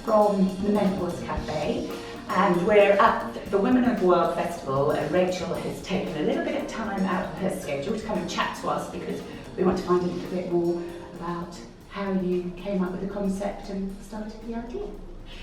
from the Menopause Cafe, and we're at the Women of the World Festival, and Rachel has taken a little bit of time out of her schedule to come and chat to us because we want to find a little bit more about how you came up with the concept and started the idea.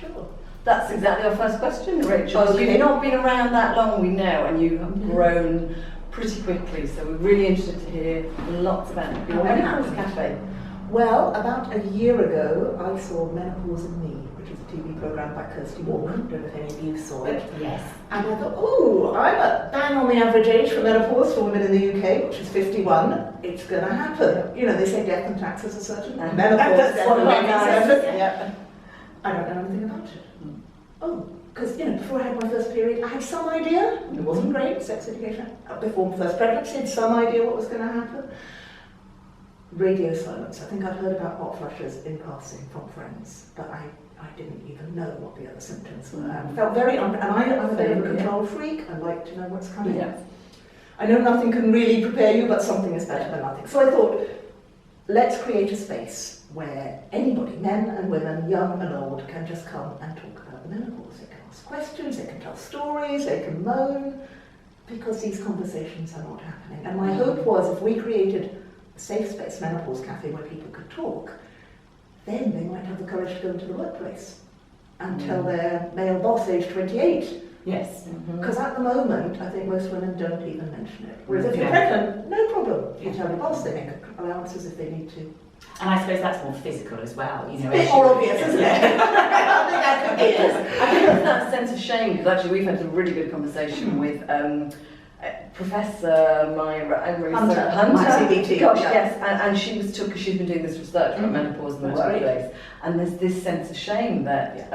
Sure. That's exactly our first question, Rachel. Okay. You've not been around that long, we know, and you have grown pretty quickly, so we're really interested to hear lots about your Menopause Cafe. Well, about a year ago, I saw Menopause in Me, which is a TV programme by Kirsty Walker. I don't know if any of you saw it. Yes. And I thought, oh, I'm at bang on the average age for menopause for women in the UK, which is 51. It's going to happen. You know, they say death and taxes are certain. Menopause is definitely certain. Yeah. I don't know anything about it. Oh, because, you know, before I had my first period, I had some idea. It wasn't great, sex education. Before my first pregnancy, I had some idea what was going to happen. Radio silence. I think I'd heard about hot flushes in passing from friends, but I didn't even know what the other symptoms were. I felt very, and I'm a bit of a control freak. I like to know what's coming. Yeah. I know nothing can really prepare you, but something is better than nothing. So I thought, let's create a space where anybody, men and women, young and old, can just come and talk about the menopause. They can ask questions, they can tell stories, they can moan, because these conversations are not happening. And my hope was if we created a safe space, Menopause Cafe, where people could talk, then they might have the courage to go into the workplace and tell their male boss, age 28. Yes. Because at the moment, I think most women don't even mention it. Whereas if you're Yeah. pregnant, no problem. You tell your boss, they make allowances if they need to. And I suppose that's more physical as well, you know. It's a bit more obvious, isn't it? I think that could be it. I think that's that sense of shame, because actually we've had a really good conversation with Professor Myra Hunter. My CBT, Gosh, yeah. yes, and she was because she's been doing this research on menopause in the That's great. workplace, and there's this sense of shame that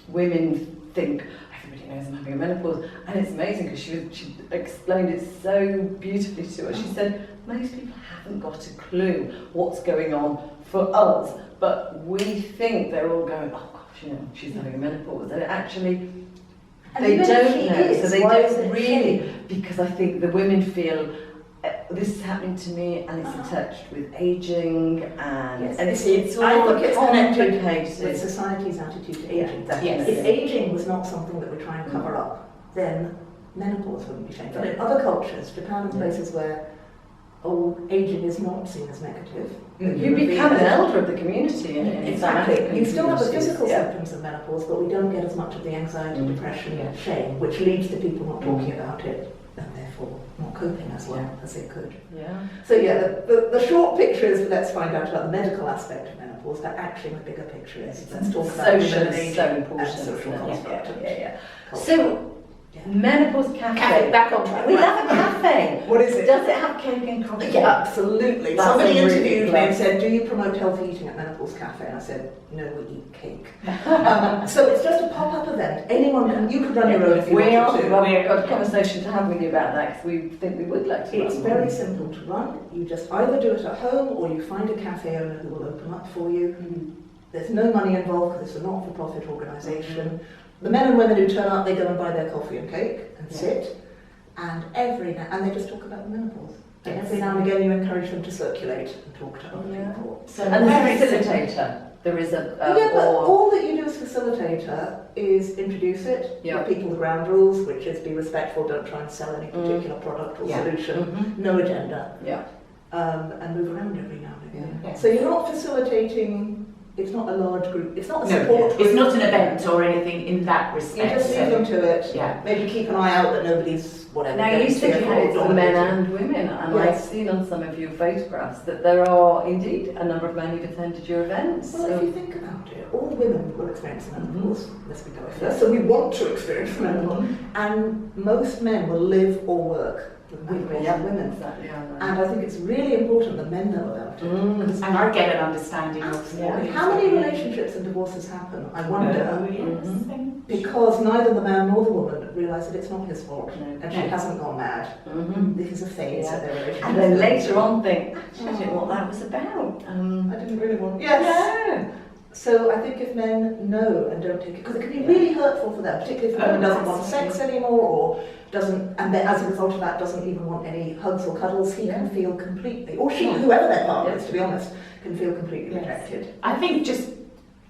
women think everybody knows I'm having a menopause, and it's amazing because she explained it so beautifully to us. She said most people haven't got a clue what's going on for us, but we think they're all going, oh gosh, you know, she's having a menopause, and actually. And They even don't if she know, is, so they why is don't it really, shame? because I think the women feel this is happening to me, and it's attached with ageing, and Yes. and it's all I think it's connected with complicated. society's attitude to Yeah, aging. definitely. If aging was not something that we try and cover up, then menopause wouldn't be changed. But in other cultures, Japan and places where aging is not seen as negative. You become an elder of the community in Exactly. African You still have the communities. physical Yeah. symptoms of menopause, but we don't get as much of the anxiety, depression, and shame, which leads to people not talking about it and therefore not coping as well as they could. Yeah. So yeah, the short picture is let's find out about the medical aspect of menopause, but actually the bigger picture is let's talk about Social women is aging so and important. social isn't it? construct. Yeah. Culture. So, Menopause Cafe. Back on track. We love a cafe. What is it? Does it have cake and coffee? Yeah, absolutely. That's Somebody a really interviewed me good and said, do you promote healthy eating at Menopause Cafe? And I said, no, we eat cake. So it's just a pop-up event. Anyone can, you could run your own if you We've wanted to. got a conversation to have with you about that, because we think we would like to. It's run very one. simple to run. You just either do it at home or you find a cafe owner who will open up for you. There's no money involved because it's a not-for-profit organisation. The men and women who turn up, they go and buy their coffee and cake and sit. And and they just talk about the menopause. And every now and again you encourage them to circulate and talk to other people. So And the very facilitator, there is a But all that you do as facilitator is introduce it, give people the ground rules, which is be respectful, don't try and sell any particular product or solution, no agenda, and move around every now and again. Yeah. So you're not facilitating, it's not a large group, it's not a support group. It's not an event or anything in that respect. You just leave them to it, Yeah. maybe keep an eye out that nobody's whatever. Now you said you had it for men and women, and I've Yes. seen on some of your photographs that there are indeed a number of men who've attended your events. Well, if you think about it, all women will experience menopause, let's be clear first, so we want to experience menopause, and most men will live or work with menopause and women. Exactly, And I think it's really important that men know about it. And I get an understanding of Absolutely. How many relationships and divorces happen, I wonder, Yes. because neither the man nor the woman realise that it's not his fault, No. and she hasn't gone mad. This is a phase of their relationship. And then later on think, actually, I don't know what that was about. I didn't really want. Yes. So I think if men know and don't take it, because it can be really hurtful for them, particularly if a woman doesn't want sex anymore, or doesn't, and then as a result of that doesn't even want any hugs or cuddles, he can feel completely, or she, whoever their partner is, to be honest, can feel completely rejected. I think just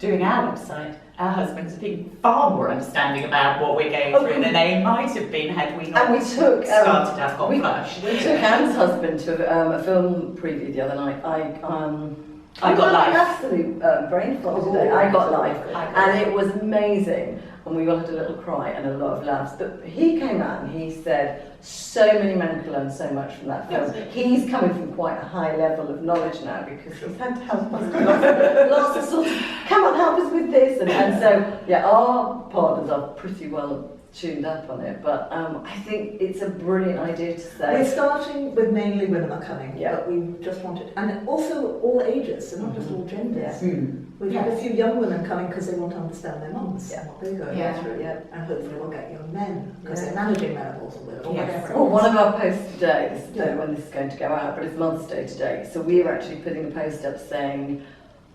doing our website, our husbands have been far more understanding about what we're going through than they might have been had we not And we took started our hot flush. We took Anne's husband to a film preview the other night. I got life. Absolute brain fog today. I got life, and it was amazing. And we all had a little cry and a lot of laughs. But he came out and he said, so many men can learn so much from that film. He's coming from quite a high level of knowledge now because he's had to help us. Lots of sort of, come on, help us with this. And so, yeah, our partners are pretty well tuned up on it, but I think it's a brilliant idea to say. We're starting with mainly women are coming, Yeah. but we just wanted, and also all ages, so not just all genders. Yeah. We've had a few young women coming because they want to understand their mums and what they're going through, Yeah. and hopefully we'll get young men because they're managing menopause or whatever. Well, one of our posts today, this is when this is going to go out, but it's Mother's Day today, so we're actually putting a post up saying,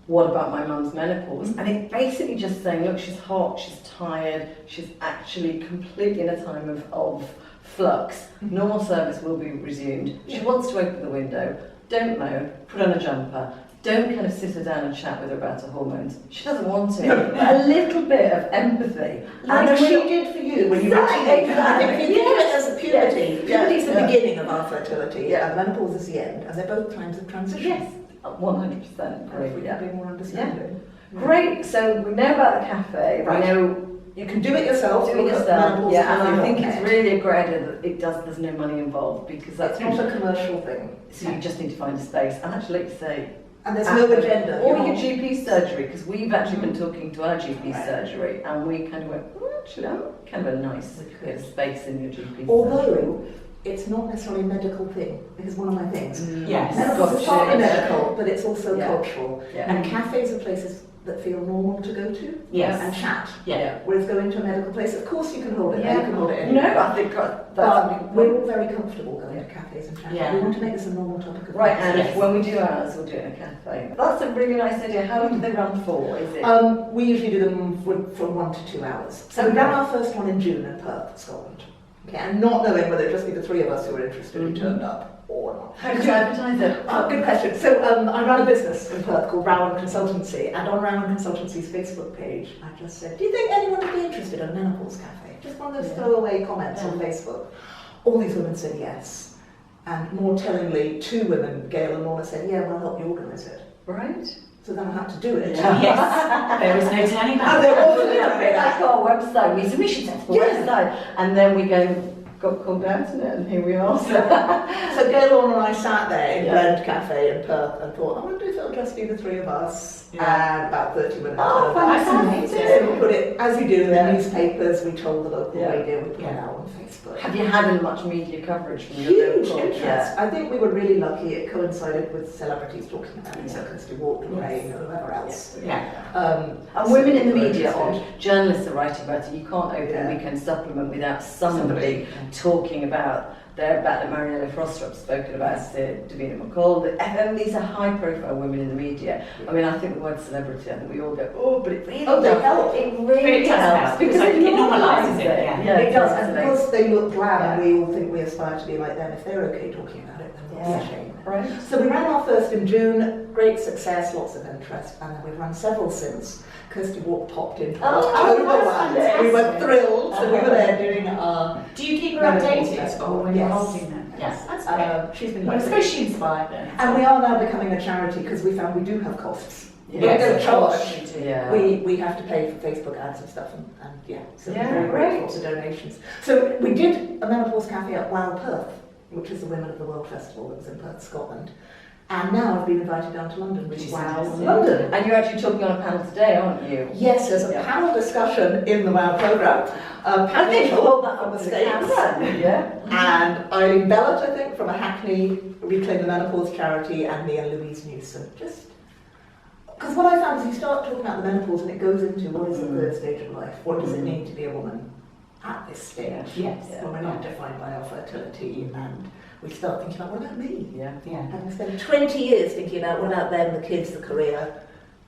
what about my mum's menopause? And it's basically just saying, look, she's hot, she's tired, she's actually completely in a time of flux. Normal service will be resumed. She wants to open the window. Don't moan, put on a jumper. Don't kind of sit her down and chat with her about her hormones. She doesn't want to. But a little bit of empathy. And she did for you when you Exactly. if you think of it as a puberty, Yes. puberty is the beginning of our fertility, and menopause is the end, and they're both times of transition. Yes, 100% If we agree. can be more understanding. Great, so we know about the cafe, Right. we know You can do it yourself. do it look at yourself. menopause Yeah, and I Cafe think on it's net. really a great idea that it does, there's no money involved because that's It's not a commercial thing. so you just need to find a space. And actually, like you say, And there's no agenda. or You're your not- GP surgery, because we've actually been talking to our GP Right. surgery, and we kind of went, oh, actually, I'm kind of a nice bit of space in your GP surgery. Although it's not necessarily a medical thing, because one of my things. Yes. Menopause is Gotcha. partly medical, but it's also Yeah. cultural. Yeah. And cafes are places that feel normal to go to Yes. and chat. Yeah. Whereas going to a medical place, of course you can hold it there, you can hold it No, anywhere. I think that's But we're all very comfortable going to cafes and chatting. Yeah. We want to make this a normal topic of right. And conversation. when we do ours, we'll do it in a cafe. That's a really nice idea. How long do they run for? Is it? We usually do them for 1 to 2 hours. So we ran our first one in June in Perth, Scotland. Okay, and not knowing whether it just be the three of us who were interested who turned up or not. How did you advertise it? Good question. So I run a business in Perth called Rowan Consultancy, and on Rowan Consultancy's Facebook page, I just said, do you think anyone would be interested in a Menopause Cafe? Just one of those throwaway comments on Facebook. All these women said yes. And more tellingly, 2 women, Gail and Lorna, said, yeah, well, I'll help you organise it. Right. So then I had to do it. Yes. There is no turning back. And there was That's our website. We said we should set up a website, and then we got called out on it, and here we are. So Gail, Lorna and I sat there in Yeah. Blend Cafe in Perth and thought, I wonder if it'll just be the 3 of us. Yeah. And about 30 women. Oh, That's fantastic. So we put it, as you do in Yeah. the newspapers, we told the local Yeah. radio, we put it Yeah. out on Facebook. Have you had much media coverage from your Huge local? interest. I think we were really lucky. It coincided with celebrities talking about it, so Yeah. Kirsty Walker, Yes. Ray, or whoever else. Yeah. And women in the so media, interested. journalists are writing about it. You can't open Yeah. a weekend supplement without somebody talking about that Mariella Frostrup's spoken about, Davina McCall. And these are high-profile women in the media. I mean, I think the word celebrity, I think we all go, oh, but it really Oh, they does. help. It really It does helps help, because because I think it normalises normalises it, yeah. It does, and totally. because they look glam and Yeah. we all think we aspire to be like them, if they're okay talking about it, then what's Yeah. a shame? Right. So we ran our first in June, great success, lots of interest, and then we've run several since. Kirsty Walk popped into Oh, October that's one. We were fantastic. thrilled, so we were there doing our. Do you keep her Menopause updated Festival. or when you're Yes. holding them? Yes, that's great. She's been Well, I lovely. suppose she inspired them. And we are now becoming a charity because we found we do have costs. Yeah. We don't Yes, of course charge. you do. Yeah. We have to pay for Facebook ads and stuff, and yeah, so Yeah, we're very great. grateful to donations. So we did a Menopause Cafe at Wow Perth, which is the Women of the World Festival that was in Perth, Scotland. And now I've been invited down to London, which is Wow fantastic. London. And you're actually talking on a panel today, aren't you? Yes, there's a Yeah. panel discussion in the WOW programme. I think Panel hold that from up the to the States. camera. Yeah. And Eileen Bellott, I think, from a Hackney Reclaim the Menopause charity, and me and Louise Newson. Just because what I found is you start talking about the menopause and it goes into what is the third stage of life? What does it mean to be a woman at this stage? Yes. When we're not defined by our fertility, and we start thinking about, what about me? Yeah. Yeah. Having spent 20 years thinking about what about them, the kids, the career,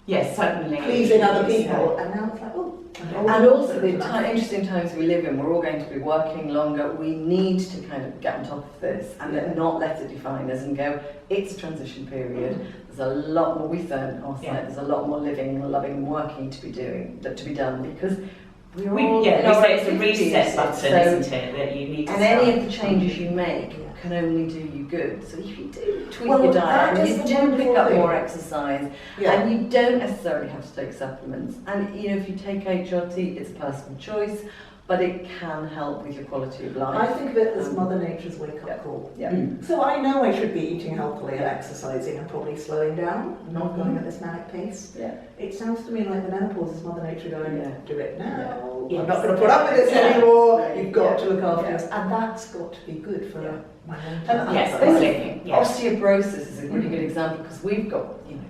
Yes, suddenly. pleasing other people, and now it's like, oh. And also the interesting times we live in, we're all going to be working longer. We need to kind of get on top of this and not let it define us and go, it's a transition period. there's a lot more, we found on our site, Yeah. there's a lot more living, loving and working to be done because We all say in our it's a 50s, reset button, so- isn't it, that you need to and start. any of the changes you make can only do you good. So if you do tweak Well, your diet that and is you the do wonderful pick up thing. more exercise, Yeah. and you don't necessarily have to take supplements, and you know, if you take HRT, it's a personal choice, but it can help with your quality of life. I think of it as Mother Nature's wake-up Yeah. call. Yeah. So I know I should be eating healthily and exercising and probably slowing down, not going at this manic pace. Yeah. It sounds to me like the menopause is Mother Nature going, Yeah. do it now. Yeah. I'm not going to put up with this Yeah. anymore. Yeah. You've got Yeah. to look after Yeah. yourself. And that's got to be good for Yeah. my And mental Yes, health. absolutely. Yeah. Osteoporosis is a really good example because we've got, you know,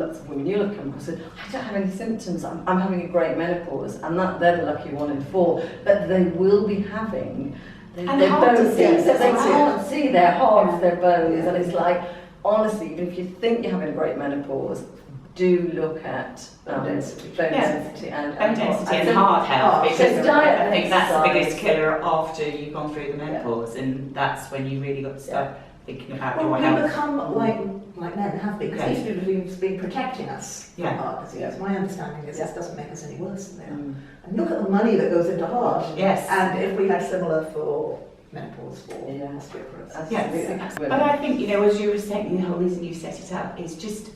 lots of women you'll have come across and I don't have any symptoms, I'm having a great menopause, and that they're the lucky 1 in 4, but they will be having And their hard to bones, see, they that's it. can't see their hearts, their bones, Yeah. and it's like, honestly, even if you think you're having a great menopause, do look at Bone density. bone Yeah. density and Bone density and so- heart health, Oh, because so diet I think that's the and biggest exercise. killer after you've gone through the menopause, and that's when you really got to start thinking about Well, your we health. become like men have been, because Yeah. these people have been protecting us from Yeah. heart disease. Yeah. My understanding is this Yeah. doesn't make us any worse than they are. Mm. And look at the money that goes into heart. Yes. And if we had similar for menopause, for Yeah. osteoporosis. Yes. But I think, you know, as you were saying, the whole reason you set it up is just,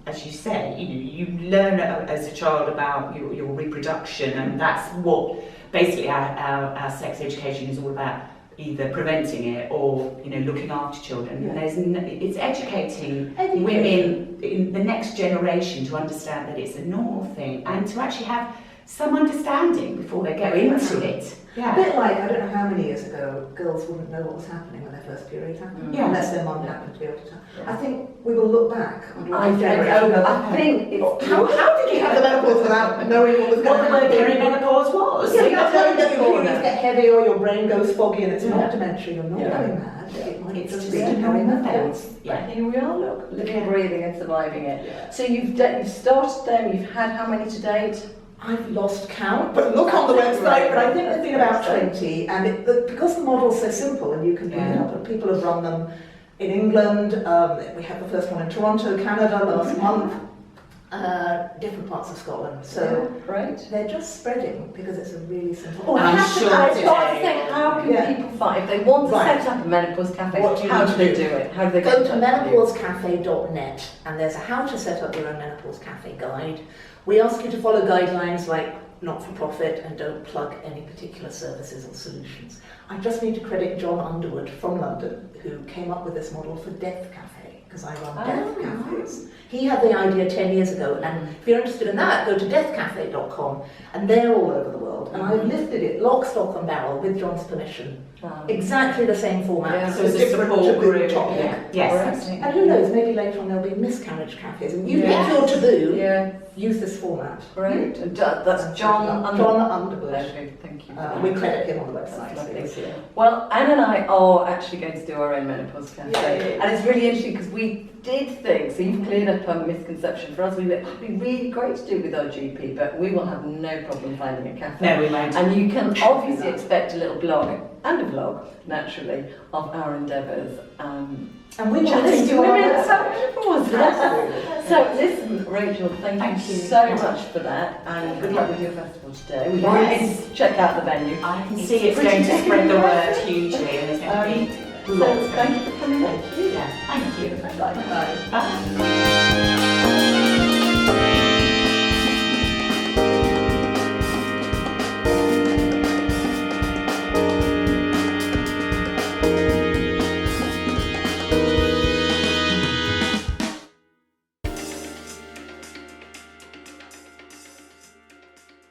as you say, you know, you learn as a child about your reproduction, and that's what basically our sex education is all about, either preventing it or, you know, looking after children. Yeah. It's educating Education. women in the next generation to understand that it's a normal thing and to actually have some understanding before they go into it. A Yeah. bit like, I don't know how many years ago, girls wouldn't know what was happening when their first period happened, Yeah. unless their mum happened to be able to tell. I think we will look back on I your generation. think it's How did you have the menopause without knowing what was going What to the word happen? perimenopause was. Yeah, you're not knowing that your periods get heavy or your brain goes foggy and it's Yeah. not dementia, you're not Yeah. going mad. Yeah. It might It's just just be a normal perimenopause. thing. Yeah, Yeah. here we are, look, living, Yeah. breathing and surviving it. Yeah. So you've started them, you've had how many to date? I've lost count, but look on the website, but I think there's been about 20, and because the model's so simple and you can pick it Yeah. up, and people have run them in England, we had the first one in Toronto, Canada last month, different parts of Scotland, so Great. they're just spreading because it's a really simple. Oh, I'm I have to sure ask, today- I think, how can Yeah. people find, if they want to Right. set up a menopause cafe, What do you how need do to they do? do it? How do they Go get in to touch with you? menopausecafe.net and there's a how to set up your own menopause cafe guide. We ask you to follow guidelines like not for profit and don't plug any particular services or solutions. I just need to credit John Underwood from London who came up with this model for Death Cafe because I run Death Cafes. He had the idea 10 years ago, and if you're interested in that, go to deathcafe.com, and they're all over the world. And I've lifted it lock, stock and barrel with John's permission. Exactly the same format. Yeah, So it's a different support to the group. topic. Yeah. Yes, Right. absolutely. And who knows, maybe later on there'll be miscarriage cafes, and you Yes. pick your taboo, Yeah, use this format. great. And that's John Underwood. John Underwood. Okay, thank you. We credit him on the website. That's so lovely. you'll see it. Well, Anne and I are actually going to do our own menopause cafe, Yay. and it's really interesting because we did think, so you've cleared up a misconception for us, we went, it'd be really great to do with our GP, but we will have no problem finding a cafe. No, we won't. And you can obviously expect a little blog and a vlog, naturally, of our endeavours. And we're Chatting chatting to to our women, website. so So listen, Rachel, thank Thank you you. so much for that, and good luck with your festival today. We Yes. really check out the venue. I can see it's going to spread the word hugely, and there's going to be So lots of thank you for coming in. Yeah, thank you. Bye. Bye.